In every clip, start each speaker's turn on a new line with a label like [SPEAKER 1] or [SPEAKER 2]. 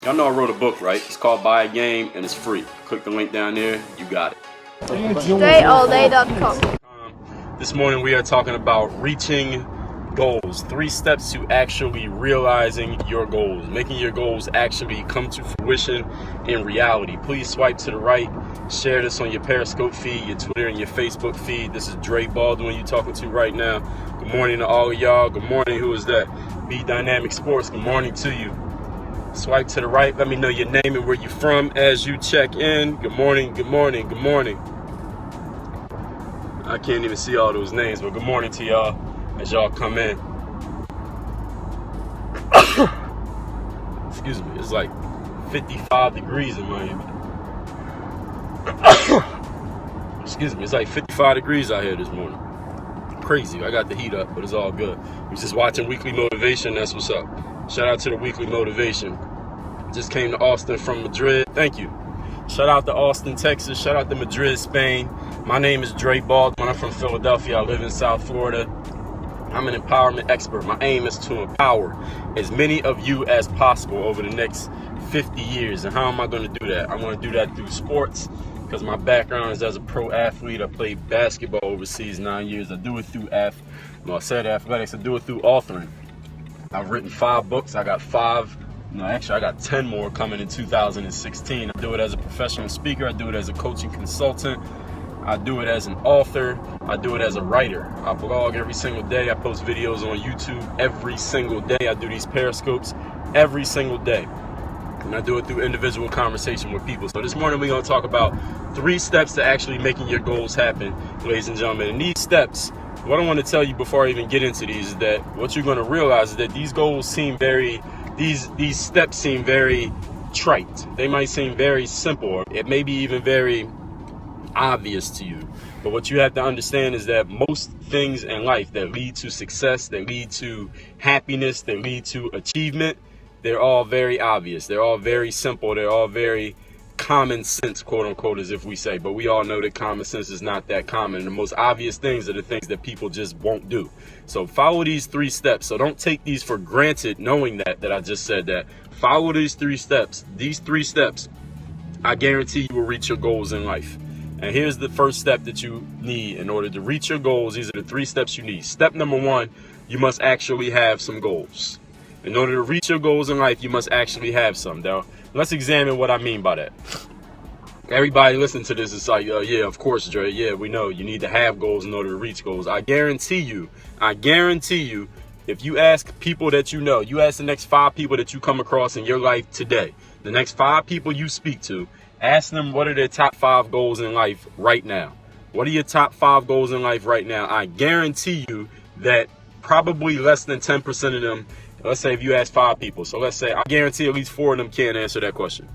[SPEAKER 1] Y'all know I wrote a book, right? It's called Buy a Game and it's free. Click the link down there, you got it.
[SPEAKER 2] DreAllDay.com.
[SPEAKER 1] This morning we are talking about reaching goals. 3 steps to actually realizing your goals, making your goals actually come to fruition in reality. Please swipe to the right, share this on your Periscope feed, your Twitter and your Facebook feed. This is Dre Baldwin you talking to right now. Good morning to all of y'all. Good morning. Who is that? Be Dynamic Sports. Good morning to you. Swipe to the right. Let me know your name and where you're from as you check in. Good morning. Good morning. Good morning. I can't even see all those names, but good morning to y'all as y'all come in. Excuse me. It's like 55 degrees in Miami. Excuse me. It's like 55 degrees out here this morning. Crazy. I got the heat up, but it's all good. We're just watching Weekly Motivation. That's what's up. Shout out to the Weekly Motivation. Just came to Austin from Madrid. Thank you. Shout out to Austin, Texas. Shout out to Madrid, Spain. My name is Dre Baldwin. I'm from Philadelphia. I live in South Florida. I'm an empowerment expert. My aim is to empower as many of you as possible over the next 50 years. And how am I going to do that? I'm going to do that through sports because my background is as a pro athlete. I played basketball overseas 9 years. I do it through athletics. I do it through authoring. I've written 5 books. I got 10 more coming in 2016. I do it as a professional speaker. I do it as a coaching consultant. I do it as an author. I do it as a writer. I blog every single day. I post videos on YouTube every single day. I do these periscopes every single day. And I do it through individual conversation with people. So this morning we're going to talk about 3 steps to actually making your goals happen, ladies and gentlemen. And these steps, what I want to tell you before I even get into these is that what you're going to realize is that these goals seem these steps seem very trite. They might seem very simple, or it may be even very obvious to you. But what you have to understand is that most things in life that lead to success, that lead to happiness, that lead to achievement, they're all very obvious. They're all very simple. They're all very common sense, quote unquote, as if we say, but we all know that common sense is not that common. And the most obvious things are the things that people just won't do. So follow these 3 steps. So don't take these for granted, knowing that I just said that. Follow these 3 steps. These 3 steps, I guarantee you will reach your goals in life. And here's the first step that you need in order to reach your goals. These are the 3 steps you need. Step number 1, you must actually have some goals. In order to reach your goals in life, you must actually have some. Now, let's examine what I mean by that. Everybody listen to this is like, yeah, of course, Dre. Yeah, we know you need to have goals in order to reach goals. I guarantee you, if you ask people that you know, you ask the next 5 people that you come across in your life today, the next 5 people you speak to, ask them what are their top 5 goals in life right now. What are your top 5 goals in life right now? I guarantee you that probably less than 10% of them, let's say if you ask 5 people, so let's say I guarantee at least 4 of them can't answer that question.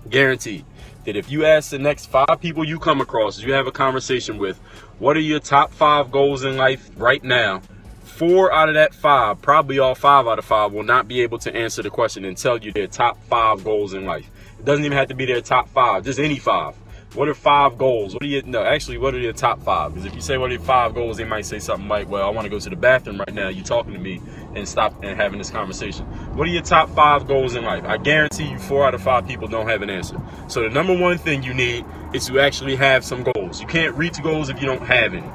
[SPEAKER 1] Guaranteed that if you ask the next 5 people you come across, you have a conversation with, what are your top 5 goals in life right now? 4 out of that 5, probably all 5 out of 5 will not be able to answer the question and tell you their top 5 goals in life. It doesn't even have to be their top 5, just any 5. What are 5 goals? What are your top 5? Because if you say what are your 5 goals, they might say something like, well, I want to go to the bathroom right now. You talking to me and stop and having this conversation. What are your top 5 goals in life? I guarantee you 4 out of 5 people don't have an answer. So the number 1 thing you need is to actually have some goals. You can't reach goals if you don't have any.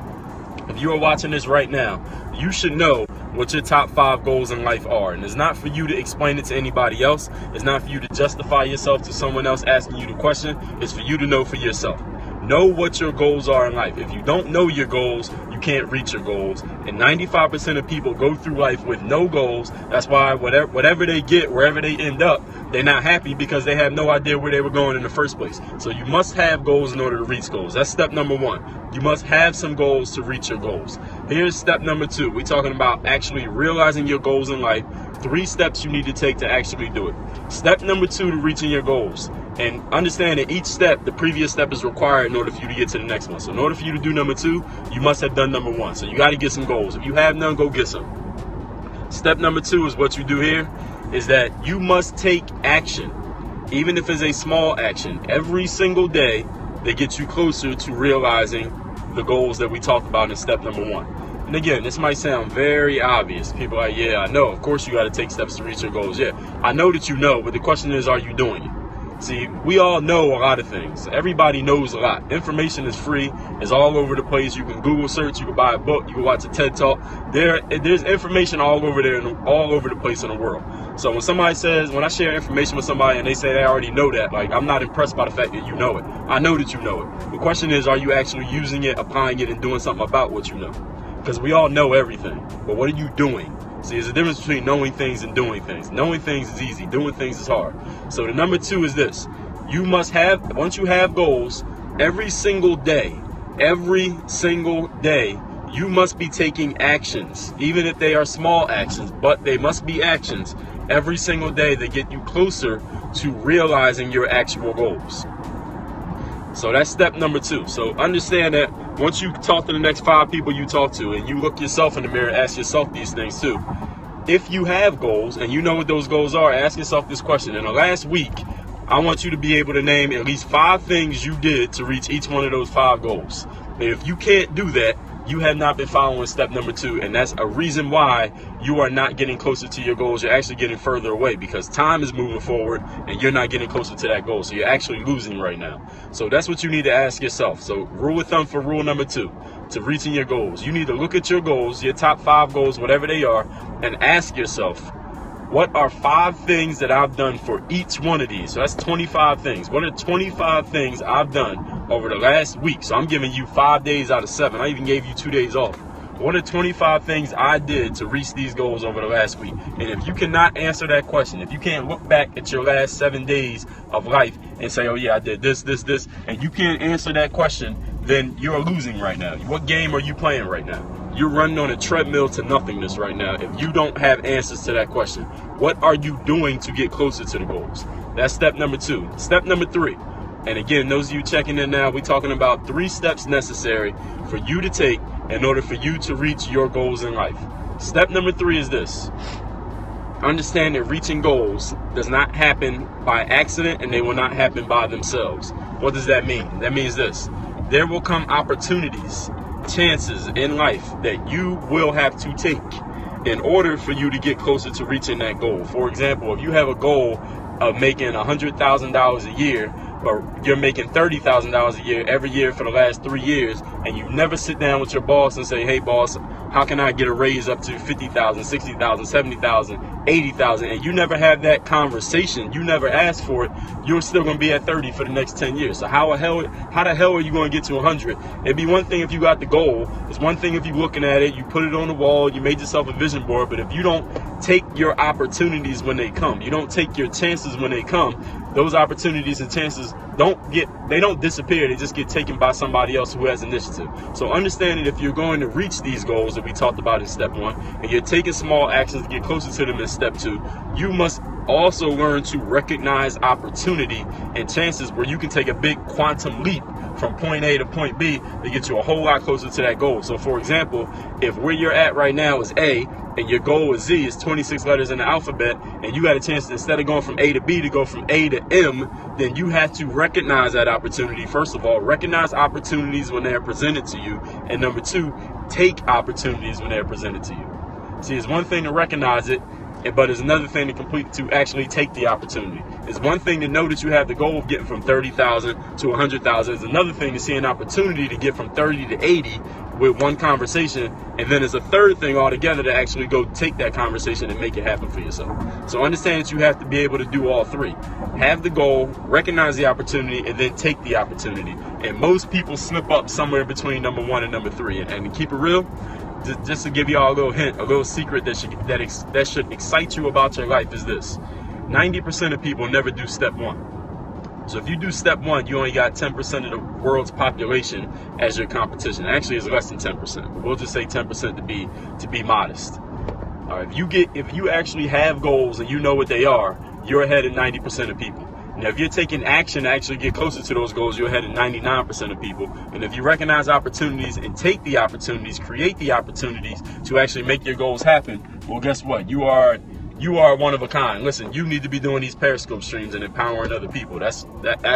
[SPEAKER 1] If you are watching this right now, you should know what your top 5 goals in life are. And it's not for you to explain it to anybody else. It's not for you to justify yourself to someone else asking you the question. It's for you to know for yourself. Know what your goals are in life. If you don't know your goals, you can't reach your goals. And 95% of people go through life with no goals. That's why whatever they get, wherever they end up, they're not happy because they have no idea where they were going in the first place. So you must have goals in order to reach goals. That's step number 1. You must have some goals to reach your goals. Here's step number 2. We're talking about actually realizing your goals in life. 3 steps you need to take to actually do it. Step number 2 to reaching your goals. And understand that each step, the previous step is required in order for you to get to the next one. So in order for you to do number 2, you must have done number 1. So you got to get some goals. If you have none, go get some. Step number 2 is what you do here, is that you must take action. Even if it's a small action, every single day that gets you closer to realizing the goals that we talked about in step number 1. And again, this might sound very obvious. People are like, yeah, I know. Of course you got to take steps to reach your goals. Yeah, I know that you know, but the question is, are you doing it? See, we all know a lot of things. Everybody knows a lot. Information is free. It's all over the place. You can Google search. You can buy a book. You can watch a TED Talk. There's information all over there, all over the place in the world. So when I share information with somebody and they say they already know that, like, I'm not impressed by the fact that you know it. I know that you know it. The question is, are you actually using it, applying it, and doing something about what you know? Because we all know everything. But what are you doing? See, there's a difference between knowing things and doing things. Knowing things is easy. Doing things is hard. So the number 2 is this. Once you have goals, every single day, you must be taking actions, even if they are small actions, but they must be actions every single day that get you closer to realizing your actual goals. So that's step number 2. So understand that once you talk to the next 5 people you talk to, and you look yourself in the mirror and ask yourself these things too. If you have goals and you know what those goals are, ask yourself this question. In the last week, I want you to be able to name at least 5 things you did to reach each one of those 5 goals. And if you can't do that, you have not been following step number 2, and that's a reason why you are not getting closer to your goals. You're actually getting further away because time is moving forward and you're not getting closer to that goal. So you're actually losing right now. So that's what you need to ask yourself. So rule of thumb for rule number 2, to reaching your goals, you need to look at your goals, your top 5 goals, whatever they are, and ask yourself, what are 5 things that I've done for each one of these? So that's 25 things. What are 25 things I've done over the last week? So I'm giving you 5 days out of 7. I even gave you 2 days off. What are 25 things I did to reach these goals over the last week? And if you cannot answer that question, if you can't look back at your last 7 days of life and say, oh yeah, I did this, and you can't answer that question, then you're losing right now. What game are you playing right now? You're running on a treadmill to nothingness right now if you don't have answers to that question. What are you doing to get closer to the goals? That's step number 2. Step number 3. And again, those of you checking in now, we're talking about 3 steps necessary for you to take in order for you to reach your goals in life. Step number 3 is this. Understand that reaching goals does not happen by accident, and they will not happen by themselves. What does that mean? That means this. There will come opportunities, chances in life that you will have to take in order for you to get closer to reaching that goal. For example, if you have a goal of making $100,000 a year, but you're making $30,000 a year every year for the last 3 years, and you never sit down with your boss and say, hey boss, how can I get a raise up to $50,000, $60,000, $70,000, $80,000, and you never have that conversation, you never ask for it, you're still going to be at 30 for the next 10 years. So how the hell are you going to get to 100? It'd be one thing if you got the goal. It's one thing if you're looking at it, you put it on the wall, you made yourself a vision board, but if you don't take your opportunities when they come, you don't take your chances when they come, those opportunities and chances don't disappear. They just get taken by somebody else who has initiative. So understand that if you're going to reach these goals that we talked about in step 1, and you're taking small actions to get closer to them in step 2, you must also learn to recognize opportunity and chances where you can take a big quantum leap from point A to point B to get you a whole lot closer to that goal. So for example, if where you're at right now is A and your goal is Z, is 26 letters in the alphabet, and you got a chance to, instead of going from A to B, to go from A to M, then you have to recognize that opportunity. First of all, recognize opportunities when they are presented to you. And number 2, take opportunities when they are presented to you. See, it's one thing to recognize it, but it's another thing to actually take the opportunity. It's one thing to know that you have the goal of getting from 30,000 to 100,000. It's another thing to see an opportunity to get from 30 to 80 with one conversation. And then it's a third thing altogether to actually go take that conversation and make it happen for yourself. So understand that you have to be able to do all 3. Have the goal, recognize the opportunity, and then take the opportunity. And most people slip up somewhere between number 1 and number 3. And to keep it real, just to give you all a little hint, a little secret that should excite you about your life is this. 90% of people never do step 1. So if you do step 1, you only got 10% of the world's population as your competition. Actually, it's less than 10%. But we'll just say 10% to be modest. All right, if you actually have goals and you know what they are, you're ahead of 90% of people. Now, if you're taking action to actually get closer to those goals, you're ahead of 99% of people. And if you recognize opportunities and take the opportunities, create the opportunities to actually make your goals happen, well, guess what? You are one of a kind. Listen, you need to be doing these Periscope streams and empowering other people. That's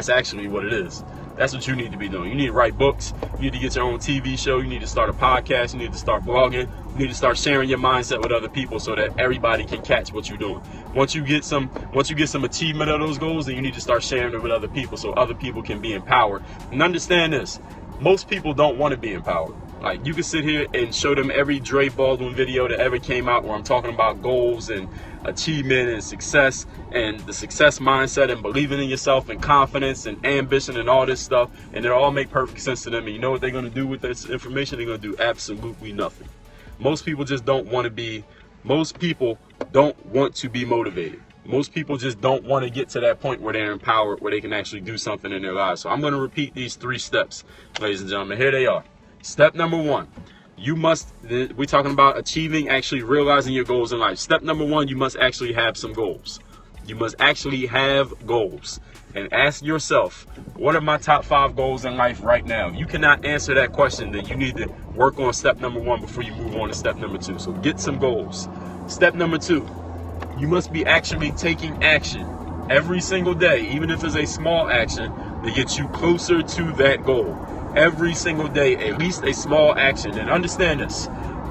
[SPEAKER 1] actually what it is. That's what you need to be doing. You need to write books. You need to get your own TV show. You need to start a podcast. You need to start blogging. You need to start sharing your mindset with other people so that everybody can catch what you're doing. Once you get some achievement of those goals, then you need to start sharing it with other people so other people can be empowered. And understand this, most people don't want to be empowered. Like, you can sit here and show them every Dre Baldwin video that ever came out where I'm talking about goals and achievement and success and the success mindset and believing in yourself and confidence and ambition and all this stuff, and it all make perfect sense to them. And you know what they're going to do with this information? They're going to do absolutely nothing. Most people just don't want to be, most people don't want to be motivated. Most people just don't want to get to that point where they're empowered, where they can actually do something in their lives. So I'm going to repeat these 3 steps, ladies and gentlemen. Here they are. Step number 1, we're talking about achieving, actually realizing your goals in life. Step number 1, you must actually have some goals. You must actually have goals. And ask yourself, what are my top 5 goals in life right now? If you cannot answer that question, then you need to work on step number 1 before you move on to step number 2. So get some goals. Step number 2, you must be actually taking action every single day, even if it's a small action, to get you closer to that goal. Every single day, at least a small action. And understand this,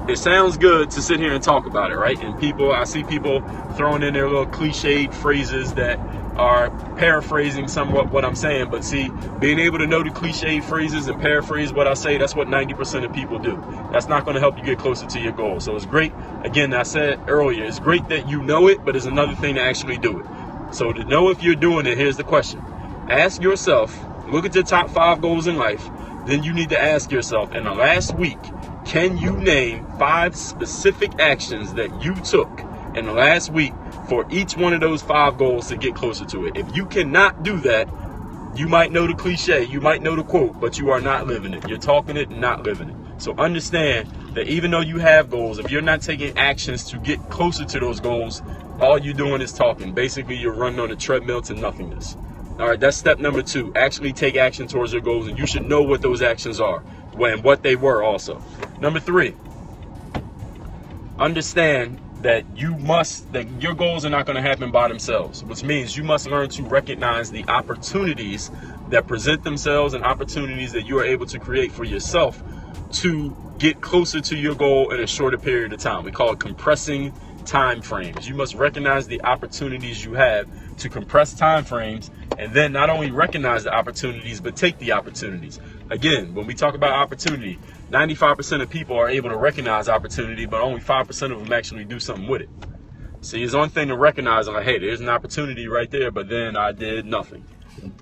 [SPEAKER 1] it sounds good to sit here and talk about it, right? And I see people throwing in their little cliched phrases that are paraphrasing somewhat what I'm saying. But see, being able to know the cliched phrases and paraphrase what I say, that's what 90% of people do. That's not going to help you get closer to your goal. So it's great, again, I said earlier, it's great that you know it, but it's another thing to actually do it. So to know if you're doing it, here's the question. Ask yourself, look at your top 5 goals in life. Then you need to ask yourself, in the last week, can you name 5 specific actions that you took in the last week for each one of those 5 goals to get closer to it? If you cannot do that, you might know the cliche, you might know the quote, but you are not living it. You're talking it and not living it. So understand that even though you have goals, if you're not taking actions to get closer to those goals, all you're doing is talking. Basically, you're running on a treadmill to nothingness. All right, that's step number 2. Actually take action towards your goals, and you should know what those actions are and what they were also. Number 3, understand that your goals are not going to happen by themselves, which means you must learn to recognize the opportunities that present themselves and opportunities that you are able to create for yourself to get closer to your goal in a shorter period of time. We call it compressing time frames. You must recognize the opportunities you have to compress time frames, and then not only recognize the opportunities, but take the opportunities. Again, when we talk about opportunity, 95% of people are able to recognize opportunity, but only 5% of them actually do something with it. See, it's one thing to recognize, like, hey, there's an opportunity right there, but then I did nothing.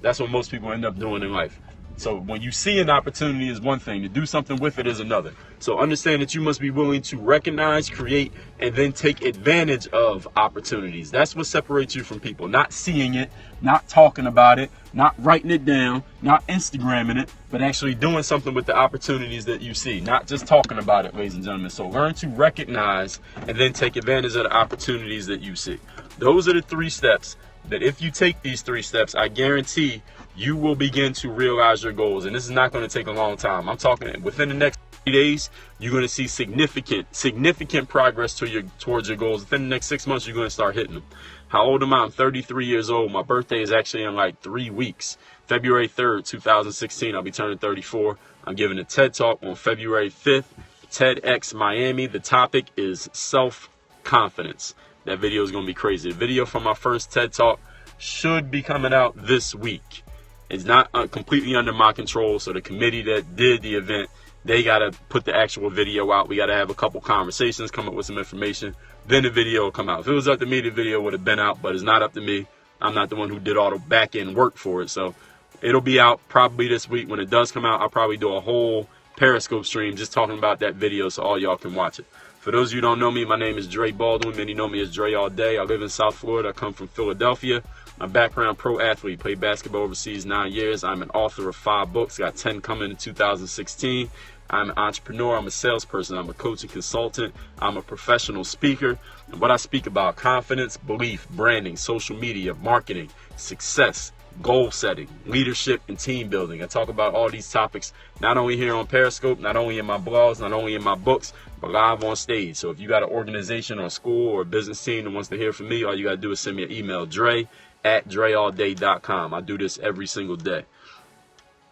[SPEAKER 1] That's what most people end up doing in life. So when you see an opportunity is one thing, to do something with it is another. So understand that you must be willing to recognize, create, and then take advantage of opportunities. That's what separates you from people. Not seeing it, not talking about it, not writing it down, not Instagramming it, but actually doing something with the opportunities that you see. Not just talking about it, ladies and gentlemen. So learn to recognize and then take advantage of the opportunities that you see. Those are the 3 steps that if you take these 3 steps, I guarantee you will begin to realize your goals. And this is not going to take a long time. I'm talking within the next 3 days, you're going to see significant progress towards your goals. Within the next 6 months, you're going to start hitting them. How old am I? I'm 33 years old. My birthday is actually in like 3 weeks. February 3rd, 2016, I'll be turning 34. I'm giving a TED Talk on February 5th, TEDx Miami. The topic is self-confidence. That video is going to be crazy. The video from my first TED Talk should be coming out this week. It's not completely under my control, so the committee that did the event, they got to put the actual video out. We got to have a couple conversations, come up with some information, then the video will come out. If it was up to me, the video would have been out, but it's not up to me. I'm not the one who did all the back end work for it, so it'll be out probably this week. When it does come out, I'll probably do a whole Periscope stream just talking about that video so all y'all can watch it. For those of you who don't know me, my name is Dre Baldwin. Many know me as DreAllDay. I live in South Florida. I come from Philadelphia. My background, pro athlete, played basketball overseas 9 years. I'm an author of 5 books, got 10 coming in 2016. I'm an entrepreneur, I'm a salesperson, I'm a coach and consultant, I'm a professional speaker. And what I speak about: confidence, belief, branding, social media, marketing, success, goal setting, leadership, and team building. I talk about all these topics not only here on Periscope, not only in my blogs, not only in my books, but live on stage. So if you got an organization or a school or a business team that wants to hear from me, all you got to do is send me an email, Dre@DreAllDay.com. I do this every single day.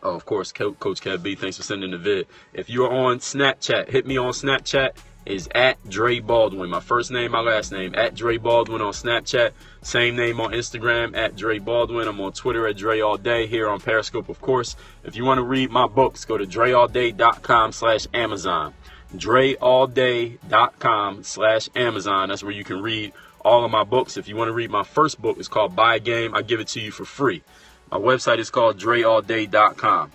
[SPEAKER 1] Oh, of course, Coach Kev B, thanks for sending the vid. If you're on Snapchat, hit me on Snapchat. Is at Dre Baldwin. My first name, my last name, at Dre Baldwin on Snapchat. Same name on Instagram, at Dre Baldwin. I'm on Twitter at DreAllDay, here on Periscope, of course. If you want to read my books, go to DreAllDay.com/Amazon. DreAllDay.com/Amazon. That's where you can read all of my books. If you want to read my first book, it's called Buy a Game. I give it to you for free. My website is called DreAllDay.com.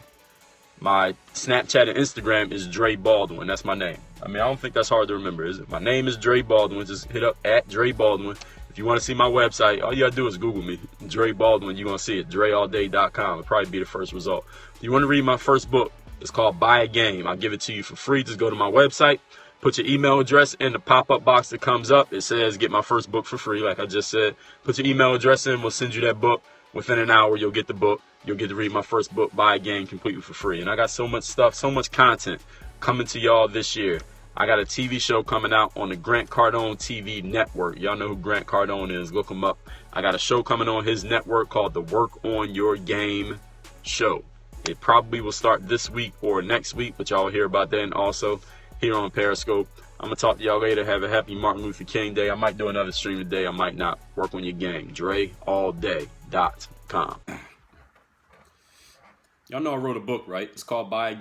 [SPEAKER 1] My Snapchat and Instagram is Dre Baldwin. That's my name. I mean, I don't think that's hard to remember, is it? My name is Dre Baldwin. Just hit up at Dre Baldwin. If you want to see my website, all you got to do is Google me. Dre Baldwin. You're going to see it. DreAllDay.com. It'll probably be the first result. If you want to read my first book, it's called Buy a Game. I'll give it to you for free. Just go to my website. Put your email address in the pop-up box that comes up. It says get my first book for free, like I just said. Put your email address in. We'll send you that book. Within an hour, you'll get the book. You'll get to read my first book, Buy a Game, completely for free. And I got so much stuff, so much content coming to y'all this year. I got a TV show coming out on the Grant Cardone TV network. Y'all know who Grant Cardone is. Look him up. I got a show coming on his network called the Work on Your Game Show. It probably will start this week or next week, but y'all will hear about that. And also here on Periscope. I'm going to talk to y'all later. Have a happy Martin Luther King Day. I might do another stream today. I might not. Work on your game. DreAllDay.com. Y'all know I wrote a book, right? It's called Buy a Game.